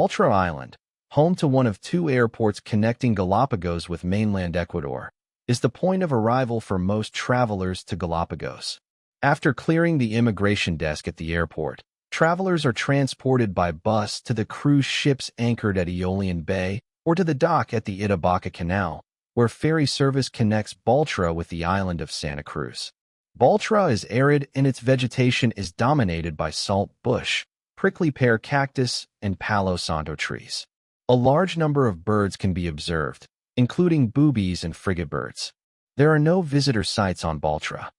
Baltra Island, home to one of two airports connecting Galapagos with mainland Ecuador, is the point of arrival for most travelers to Galapagos. After clearing the immigration desk at the airport, travelers are transported by bus to the cruise ships anchored at Aeolian Bay or to the dock at the Itabaca Canal, where ferry service connects Baltra with the island of Santa Cruz. Baltra is arid and its vegetation is dominated by salt bush, prickly pear cactus, and Palo Santo trees. A large number of birds can be observed, including boobies and frigate birds. There are no visitor sites on Baltra.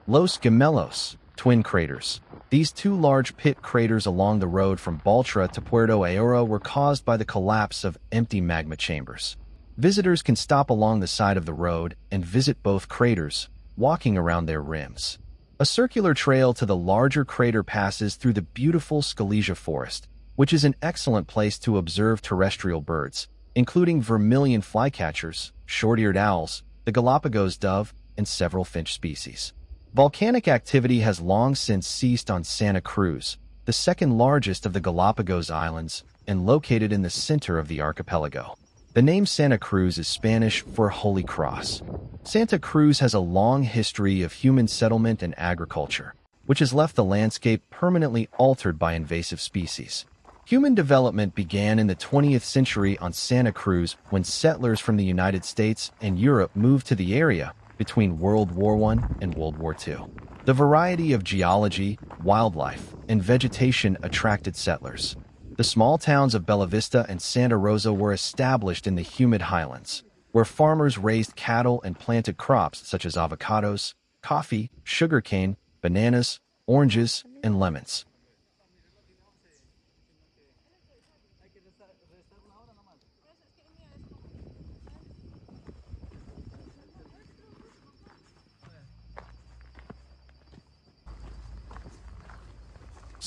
Los Gemelos, twin craters. These two large pit craters along the road from Baltra to Puerto Ayora were caused by the collapse of empty magma chambers. Visitors can stop along the side of the road and visit both craters, walking around their rims. A circular trail to the larger crater passes through the beautiful Scalesia forest, which is an excellent place to observe terrestrial birds, including vermilion flycatchers, short-eared owls, the Galapagos dove, and several finch species. Volcanic activity has long since ceased on Santa Cruz, the second largest of the Galapagos Islands and located in the center of the archipelago. The name Santa Cruz is Spanish for Holy Cross. Santa Cruz has a long history of human settlement and agriculture, which has left the landscape permanently altered by invasive species. Human development began in the 20th century on Santa Cruz when settlers from the United States and Europe moved to the area between World War I and World War II. The variety of geology, wildlife, and vegetation attracted settlers. The small towns of Bella Vista and Santa Rosa were established in the humid highlands, where farmers raised cattle and planted crops such as avocados, coffee, sugarcane, bananas, oranges, and lemons.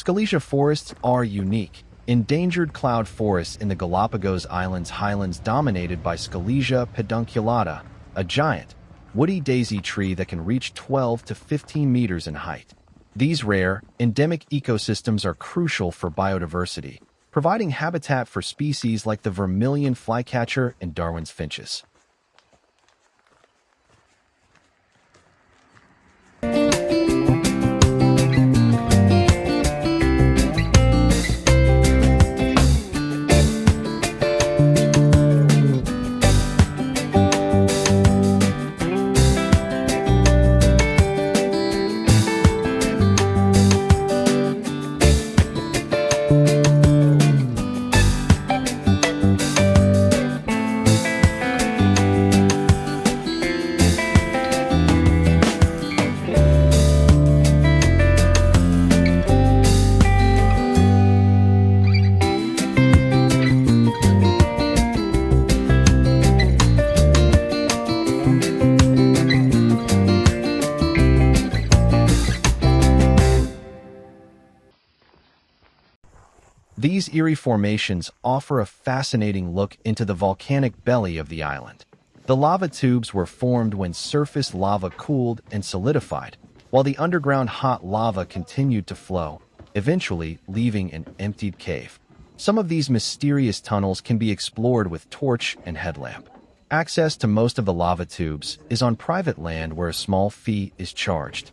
Scalesia forests are unique, endangered cloud forests in the Galapagos Islands highlands dominated by Scalesia pedunculata, a giant, woody daisy tree that can reach 12 to 15 meters in height. These rare, endemic ecosystems are crucial for biodiversity, providing habitat for species like the vermilion flycatcher and Darwin's finches. These eerie formations offer a fascinating look into the volcanic belly of the island. The lava tubes were formed when surface lava cooled and solidified, while the underground hot lava continued to flow, eventually leaving an emptied cave. Some of these mysterious tunnels can be explored with torch and headlamp. Access to most of the lava tubes is on private land where a small fee is charged.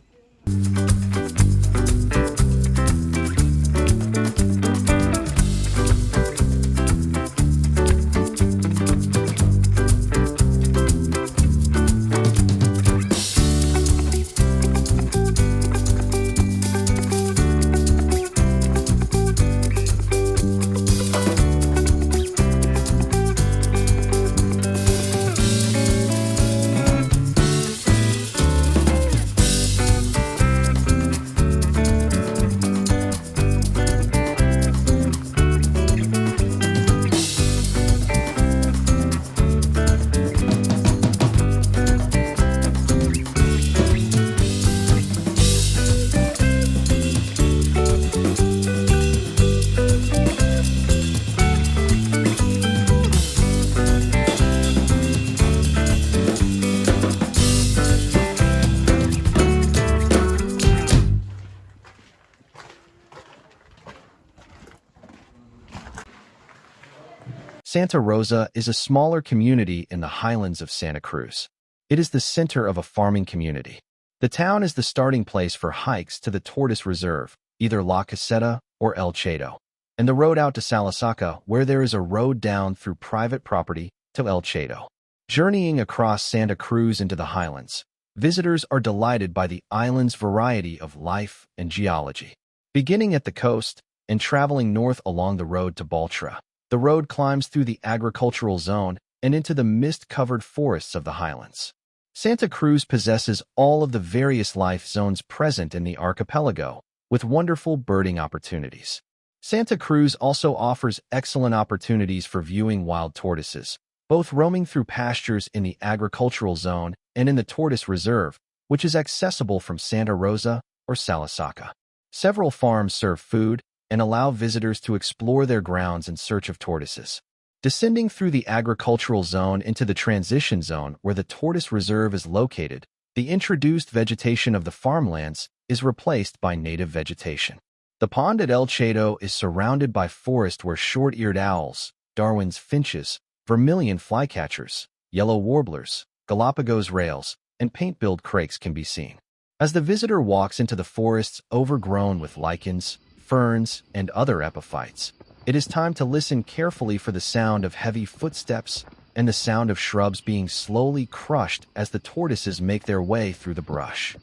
Santa Rosa is a smaller community in the highlands of Santa Cruz. It is the center of a farming community. The town is the starting place for hikes to the Tortoise Reserve, either La Caseta or El Chato, and the road out to Salasaca, where there is a road down through private property to El Chato. Journeying across Santa Cruz into the highlands, visitors are delighted by the island's variety of life and geology. Beginning at the coast and traveling north along the road to Baltra, the road climbs through the agricultural zone and into the mist-covered forests of the highlands. Santa Cruz possesses all of the various life zones present in the archipelago, with wonderful birding opportunities. Santa Cruz also offers excellent opportunities for viewing wild tortoises, both roaming through pastures in the agricultural zone and in the Tortoise Reserve, which is accessible from Santa Rosa or Salasaca. Several farms serve food and allow visitors to explore their grounds in search of tortoises. Descending through the agricultural zone into the transition zone where the Tortoise Reserve is located, the introduced vegetation of the farmlands is replaced by native vegetation. The pond at El Chato is surrounded by forest where short-eared owls, Darwin's finches, vermilion flycatchers, yellow warblers, Galapagos rails, and paint-billed crakes can be seen. As the visitor walks into the forests overgrown with lichens, ferns, and other epiphytes, it is time to listen carefully for the sound of heavy footsteps and the sound of shrubs being slowly crushed as the tortoises make their way through the brush.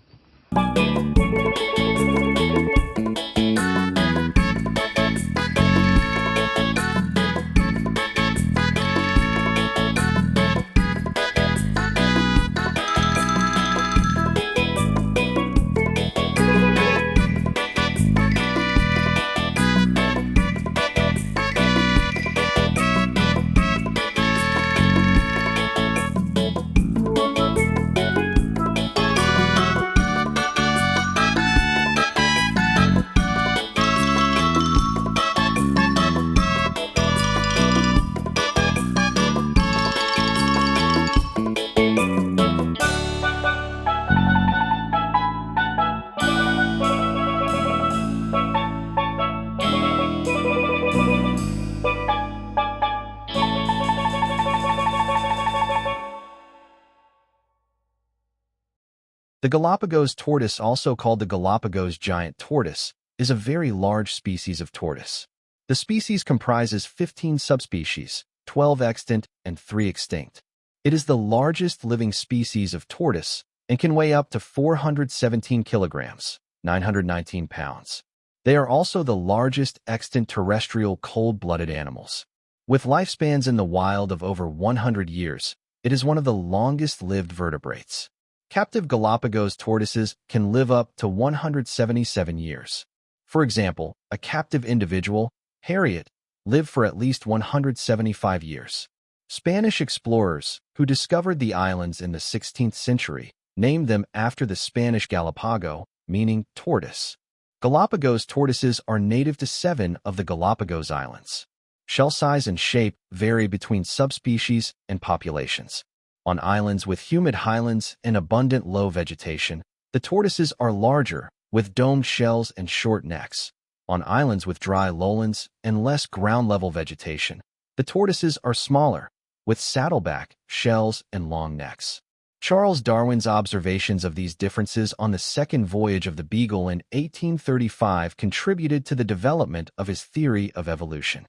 The Galapagos tortoise, also called the Galapagos giant tortoise, is a very large species of tortoise. The species comprises 15 subspecies, 12 extant and 3 extinct. It is the largest living species of tortoise and can weigh up to 417 kilograms, 919 pounds. They are also the largest extant terrestrial cold-blooded animals. With lifespans in the wild of over 100 years, it is one of the longest-lived vertebrates. Captive Galapagos tortoises can live up to 177 years. For example, a captive individual, Harriet, lived for at least 175 years. Spanish explorers, who discovered the islands in the 16th century, named them after the Spanish Galapago, meaning tortoise. Galapagos tortoises are native to 7 of the Galapagos Islands. Shell size and shape vary between subspecies and populations. On islands with humid highlands and abundant low vegetation, the tortoises are larger, with domed shells and short necks. On islands with dry lowlands and less ground-level vegetation, the tortoises are smaller, with saddleback, shells, and long necks. Charles Darwin's observations of these differences on the second voyage of the Beagle in 1835 contributed to the development of his theory of evolution.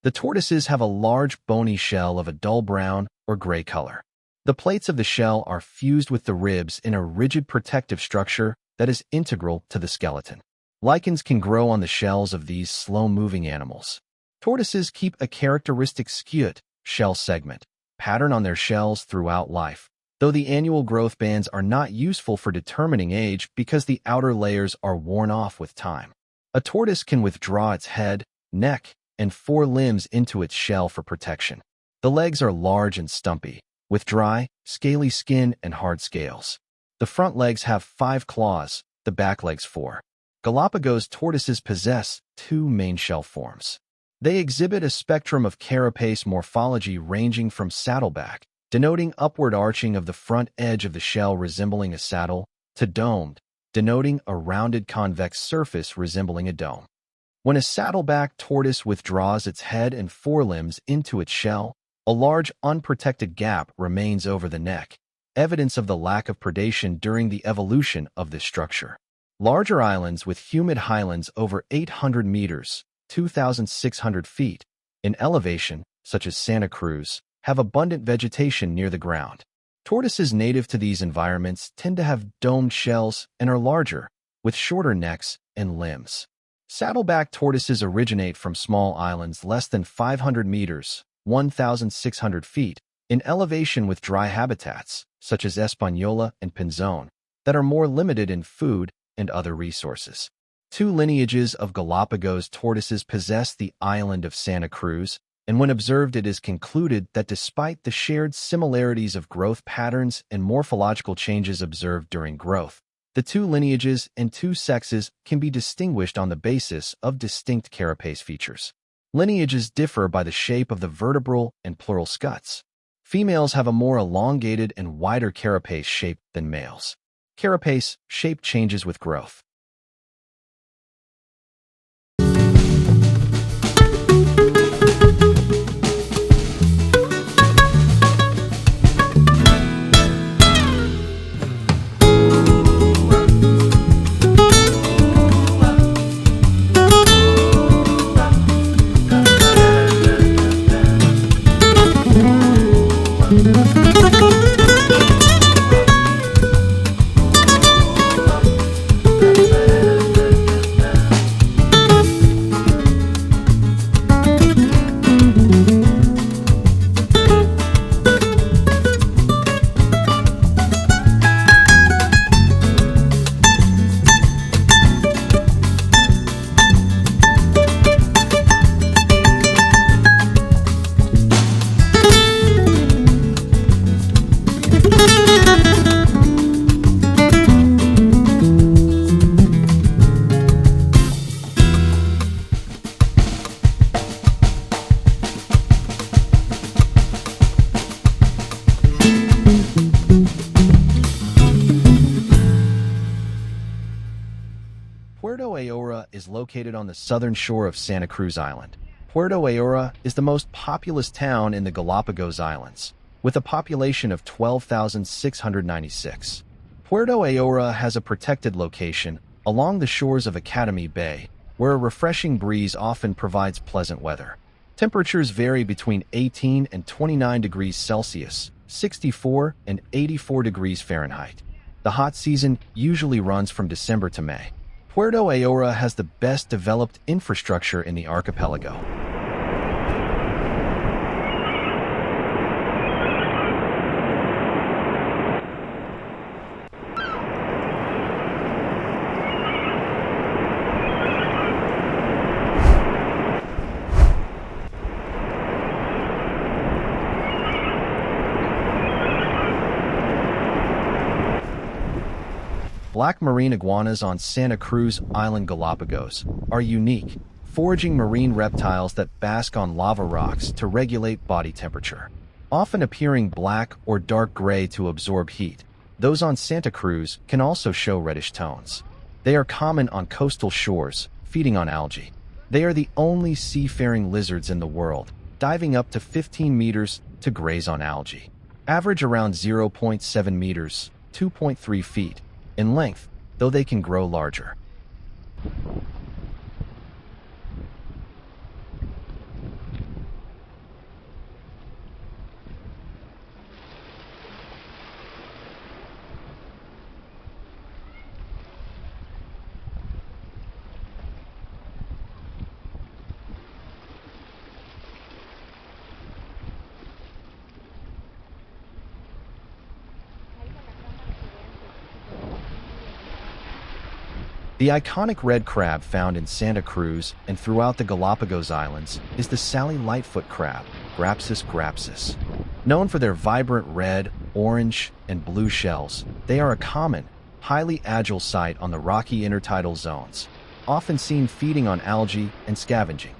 The tortoises have a large bony shell of a dull brown or gray color. The plates of the shell are fused with the ribs in a rigid protective structure that is integral to the skeleton. Lichens can grow on the shells of these slow-moving animals. Tortoises keep a characteristic skewed shell segment pattern on their shells throughout life, though the annual growth bands are not useful for determining age because the outer layers are worn off with time. A tortoise can withdraw its head, neck, and forelimbs into its shell for protection. The legs are large and stumpy, with dry, scaly skin and hard scales. The front legs have 5 claws, the back legs 4. Galapagos tortoises possess 2 main shell forms. They exhibit a spectrum of carapace morphology ranging from saddleback, denoting upward arching of the front edge of the shell resembling a saddle, to domed, denoting a rounded convex surface resembling a dome. When a saddleback tortoise withdraws its head and forelimbs into its shell, a large unprotected gap remains over the neck, evidence of the lack of predation during the evolution of this structure. Larger islands with humid highlands over 800 meters, 2,600 feet, in elevation, such as Santa Cruz, have abundant vegetation near the ground. Tortoises native to these environments tend to have domed shells and are larger, with shorter necks and limbs. Saddleback tortoises originate from small islands less than 500 meters, 1,600 feet, in elevation with dry habitats, such as Española and Pinzón, that are more limited in food and other resources. 2 lineages of Galapagos tortoises possess the island of Santa Cruz, and when observed it is concluded that despite the shared similarities of growth patterns and morphological changes observed during growth, the 2 lineages and 2 sexes can be distinguished on the basis of distinct carapace features. Lineages differ by the shape of the vertebral and pleural scuts. Females have a more elongated and wider carapace shape than males. Carapace shape changes with growth. Puerto Ayora is located on the southern shore of Santa Cruz Island. Puerto Ayora is the most populous town in the Galapagos Islands, with a population of 12,696. Puerto Ayora has a protected location along the shores of Academy Bay, where a refreshing breeze often provides pleasant weather. Temperatures vary between 18 and 29 degrees Celsius, 64 and 84 degrees Fahrenheit. The hot season usually runs from December to May. Puerto Ayora has the best developed infrastructure in the archipelago. Black marine iguanas on Santa Cruz Island, Galapagos, are unique, foraging marine reptiles that bask on lava rocks to regulate body temperature. Often appearing black or dark gray to absorb heat, those on Santa Cruz can also show reddish tones. They are common on coastal shores, feeding on algae. They are the only seafaring lizards in the world diving up to 15 meters to graze on algae. Average around 0.7 meters, 2.3 feet, in length, though they can grow larger. The iconic red crab found in Santa Cruz and throughout the Galapagos Islands is the Sally Lightfoot crab, Grapsis grapsis. Known for their vibrant red, orange, and blue shells, they are a common, highly agile sight on the rocky intertidal zones, often seen feeding on algae and scavenging.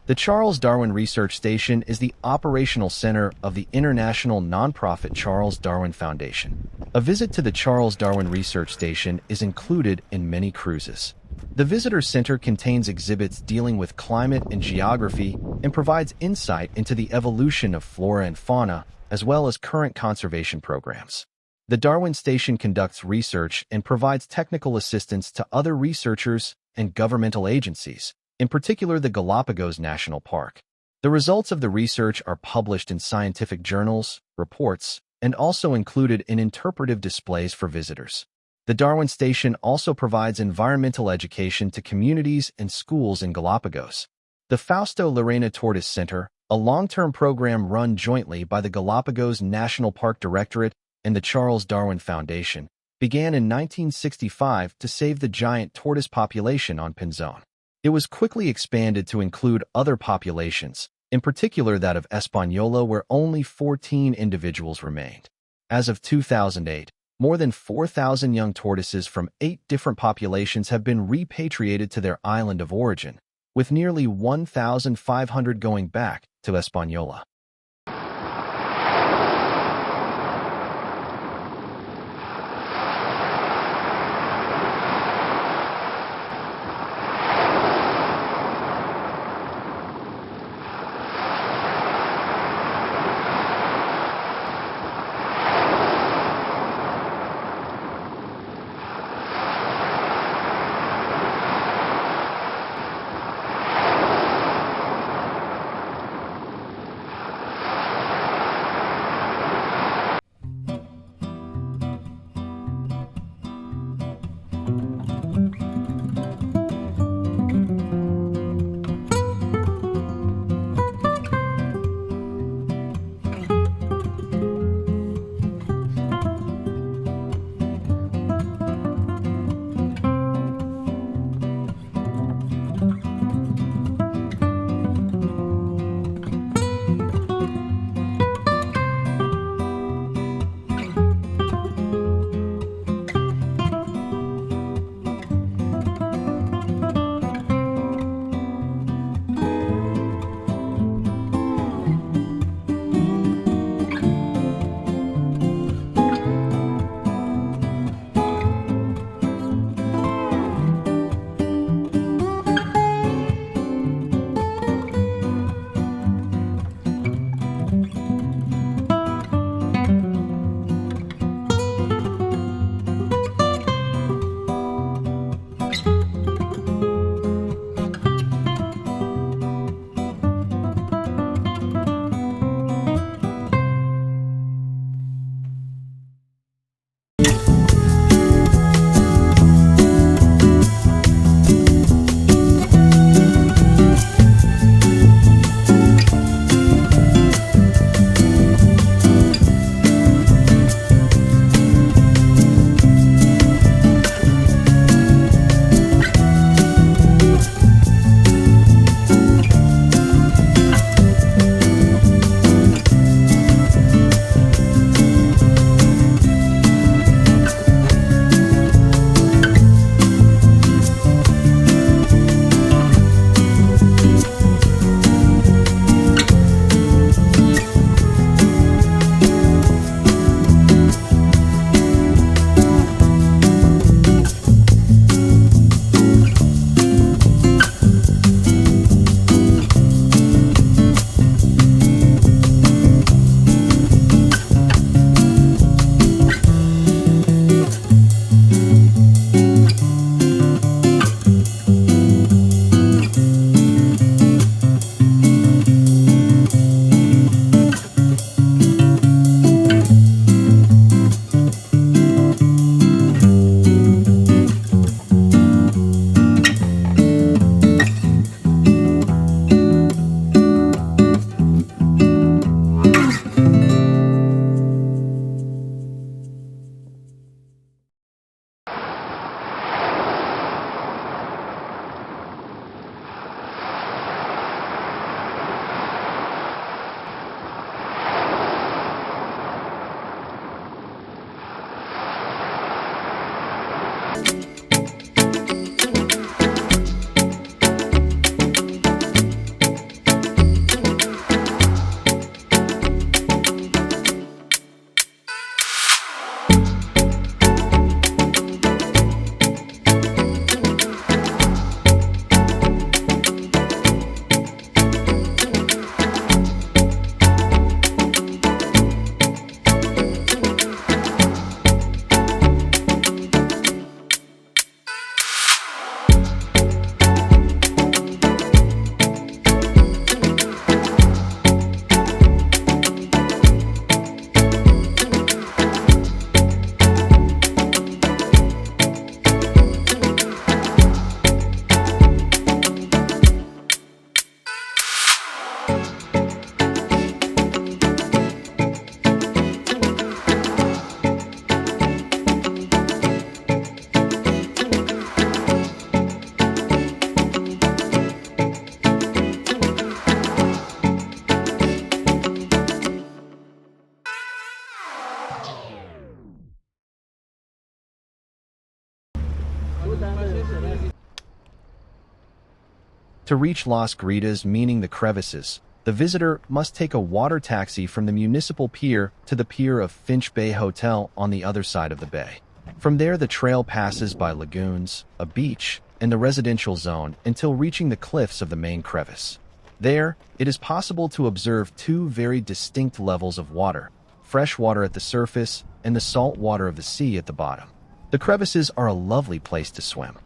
The Charles Darwin Research Station is the operational center of the international nonprofit Charles Darwin Foundation. A visit to the Charles Darwin Research Station is included in many cruises. The visitor center contains exhibits dealing with climate and geography and provides insight into the evolution of flora and fauna, as well as current conservation programs. The Darwin Station conducts research and provides technical assistance to other researchers and governmental agencies, in particular the Galapagos National Park. The results of the research are published in scientific journals, reports, and also included in interpretive displays for visitors. The Darwin Station also provides environmental education to communities and schools in Galapagos. The Fausto Lorena Tortoise Center, a long-term program run jointly by the Galapagos National Park Directorate and the Charles Darwin Foundation, began in 1965 to save the giant tortoise population on Pinzón. It was quickly expanded to include other populations, in particular that of Española, where only 14 individuals remained. As of 2008, more than 4,000 young tortoises from 8 different populations have been repatriated to their island of origin, with nearly 1,500 going back to Española. To reach Las Grietas, meaning the crevices, the visitor must take a water taxi from the municipal pier to the pier of Finch Bay Hotel on the other side of the bay. From there, the trail passes by lagoons, a beach, and the residential zone until reaching the cliffs of the main crevice. There, it is possible to observe two very distinct levels of water: fresh water at the surface and the salt water of the sea at the bottom. The crevices are a lovely place to swim.